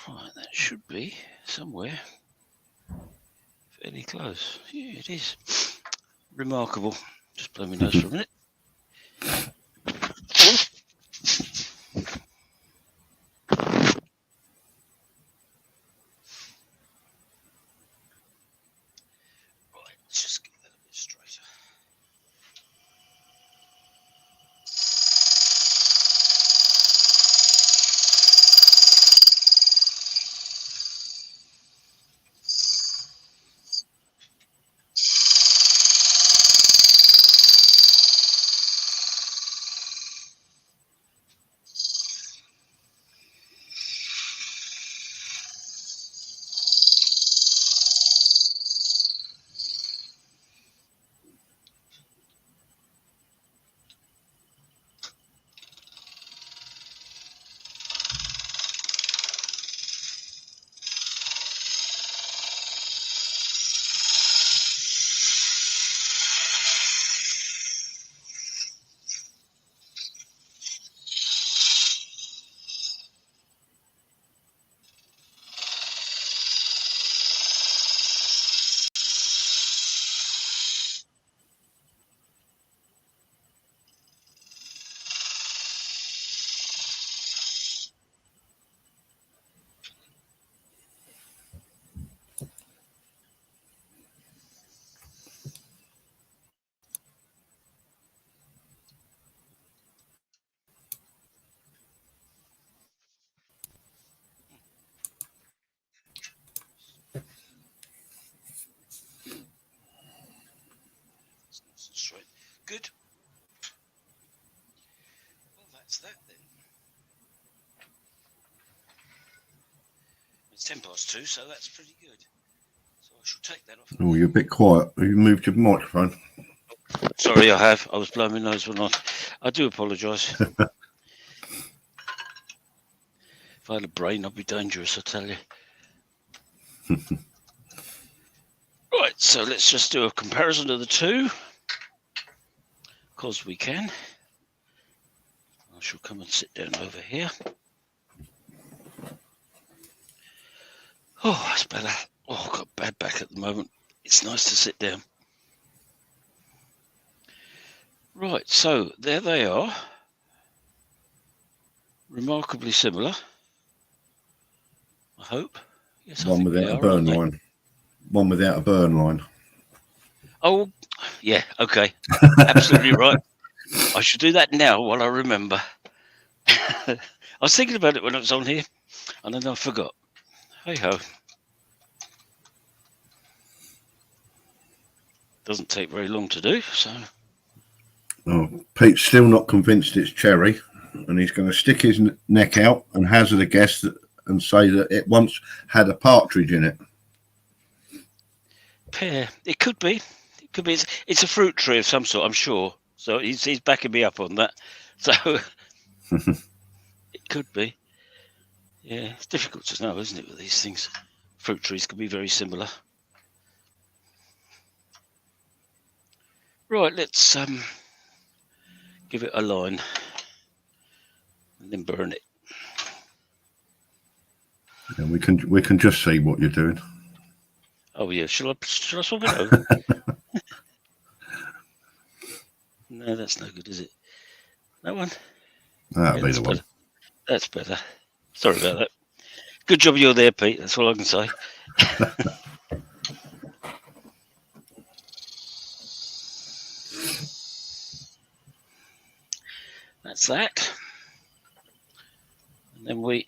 Right, that should be somewhere fairly close. Yeah, it is. Remarkable. Just blow my nose for a minute. Right, let's just get that a bit straighter. It's nice and straight. Good. Well, that's that then. It's 2:10, so that's pretty good. So I shall take that off. Oh, you're a bit quiet. Have you moved your microphone? Sorry, I have. I was blowing my nose when I do apologise. If I had a brain, I'd be dangerous, I tell you. Right, so let's just do a comparison of the two. Because we can. I shall come and sit down over here. Oh, that's better. Oh, I've got a bad back at the moment. It's nice to sit down. Right, so there they are. Remarkably similar. I hope. Yes, One without a burn line. One without a burn line. Oh, yeah, okay. Absolutely right. I should do that now while I remember. I was thinking about it when I was on here, and then I forgot. Hey-ho. Doesn't take very long to do, so... Oh, Pete's still not convinced it's cherry, and he's going to stick his neck out and hazard a guess and say that it once had a partridge in it. Pear. It could be. It could be. It's a fruit tree of some sort, I'm sure. So he's backing me up on that. So it could be. Yeah, it's difficult to know, isn't it, with these things? Fruit trees can be very similar. Right, let's give it a line and then burn it. And we can just see what you're doing. Oh yeah, shall I swap it over? No, that's no good, is it? That one? That'll be the one. That's better. Sorry about that. Good job you're there, Pete. That's all I can say. That's that. And then we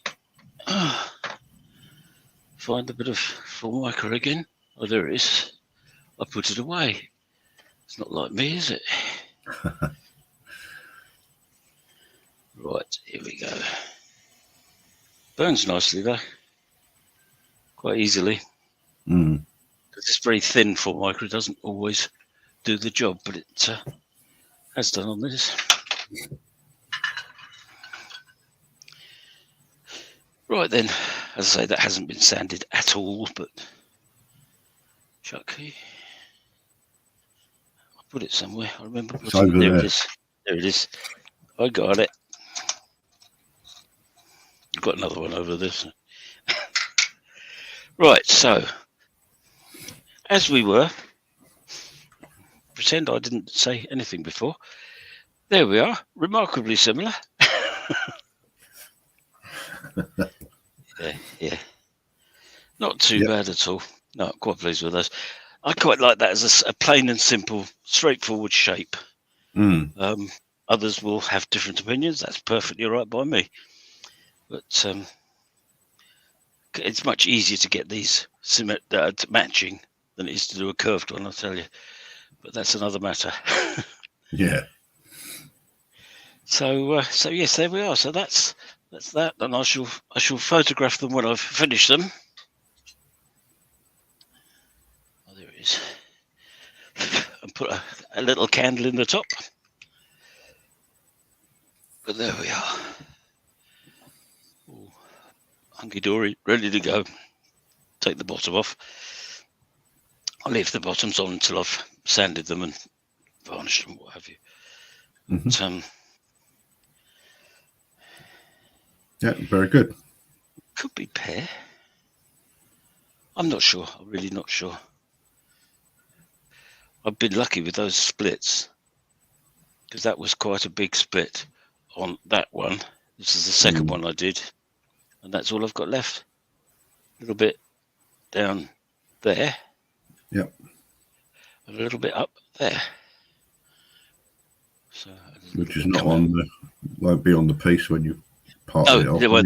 find a bit of Formica again. Oh, there it is. I put it away. It's not like me, is it? Right, here we go. Burns nicely though. Quite easily. Because it's very thin Formica. It doesn't always do the job, but it has done on this. Right then, as I say, that hasn't been sanded at all, but Chucky. I put it somewhere. I remember putting it. There it is. There it is. I got it. I've got another one over this. Right, so as we were, pretend I didn't say anything before. There we are, remarkably similar. Yeah. Not too bad at all. No, I'm quite pleased with those. I quite like that as a plain and simple, straightforward shape. Others will have different opinions. That's perfectly right by me. But it's much easier to get these matching than it is to do a curved one, I'll tell you. But that's another matter. Yeah. So yes, there we are. So that's that, and I shall photograph them when I've finished them. Oh, there it is. And put a little candle in the top. But there we are. Ooh, hunky-dory, ready to go. Take the bottom off. I'll leave the bottoms on until I've sanded them and varnished them, what have you. But, yeah, very good. Could be pear. I'm not sure. I'm really not sure. I've been lucky with those splits because that was quite a big split on that one. This is the second one I did, and that's all I've got left. A little bit down there. Yep. And a little bit up there. So which is not on the, won't be on the piece when you part it off. Well, anyway.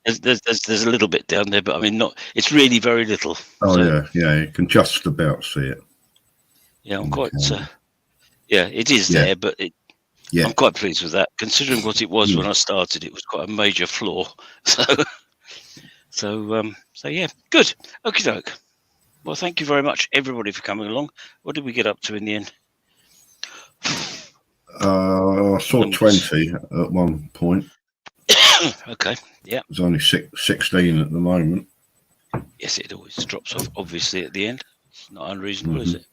there's a little bit down there, but I mean, not. It's really very little. Oh so, yeah, you can just about see it. Yeah, I'm quite Yeah, it is there, but Yeah. I'm quite pleased with that. Considering what it was when I started, it was quite a major flaw. So yeah, good. Okie doke. Well, thank you very much, everybody, for coming along. What did we get up to in the end? I saw 20 at one point. Okay, yeah. There's only 16 at the moment. Yes, it always drops off, obviously, at the end. It's not unreasonable, is it?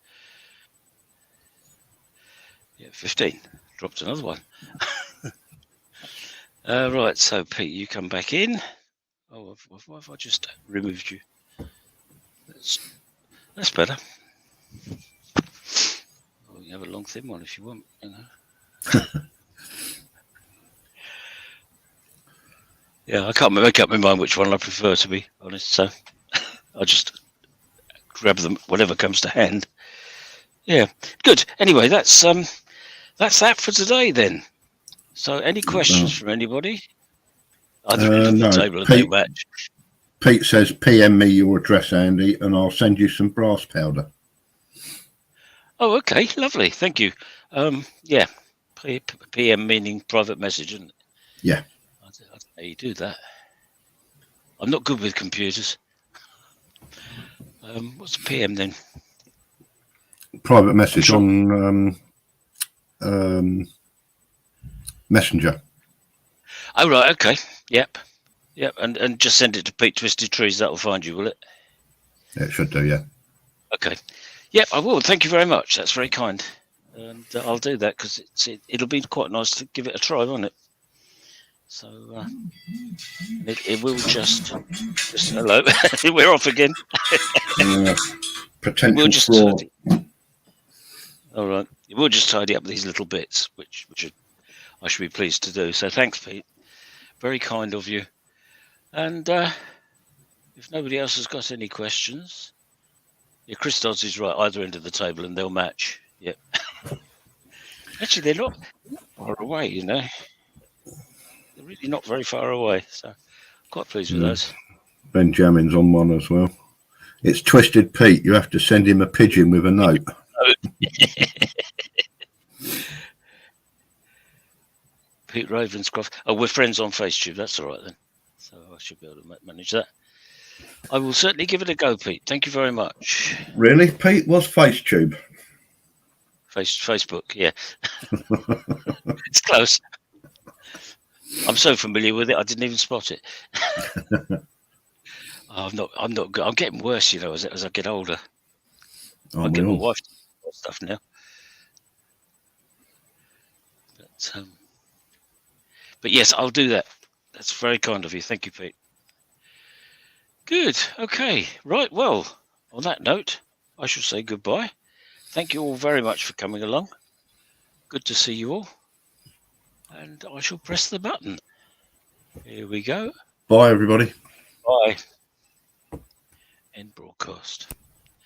Yeah, 15. Dropped another one. Right, so Pete, you come back in. Oh, why have I just removed you? That's better. Oh, you have a long thin one if you want. You know. Yeah, I can't make up my mind which one I prefer, to be honest. So I just grab them, whatever comes to hand. Yeah, good. Anyway, that's that for today then. So, any questions from anybody? Either end of the table and no match. Pete says, PM me your address, Andy, and I'll send you some brass powder. Oh, okay, lovely. Thank you. Yeah, PM meaning private message, isn't it? Yeah. I don't know how you do that. I'm not good with computers. What's PM then? Private message on Messenger. Oh, right, okay. Yep. And just send it to Pete Twisted Trees. That'll find you, will it? Yeah, it should do, yeah. Okay. Yep, I will. Thank you very much. That's very kind. And I'll do that because it'll be quite nice to give it a try, won't it? So it will just hello. We're off again. Potential fraud. All right. We'll just tidy up these little bits, which I should be pleased to do. So thanks, Pete. Very kind of you. And if nobody else has got any questions, yeah, Chris Dodds is right. Either end of the table, and they'll match. Yep. Actually, they're not far away. You know, they're really not very far away. So quite pleased with those. Benjamin's on one as well. It's Twisted Pete. You have to send him a pigeon with a note. Pete Ravenscroft. Oh, we're friends on FaceTube. That's all right then. So I should be able to manage that. I will certainly give it a go, Pete. Thank you very much. Really, Pete? What's FaceTube? Facebook, yeah. It's close. I'm so familiar with it, I didn't even spot it. I'm not good. I'm getting worse, you know, as I get older. I get my wife to do stuff now. But yes, I'll do that. That's very kind of you. Thank you, Pete. Good. Okay. Right. Well, on that note, I shall say goodbye. Thank you all very much for coming along. Good to see you all. And I shall press the button. Here we go. Bye, everybody. Bye. End broadcast.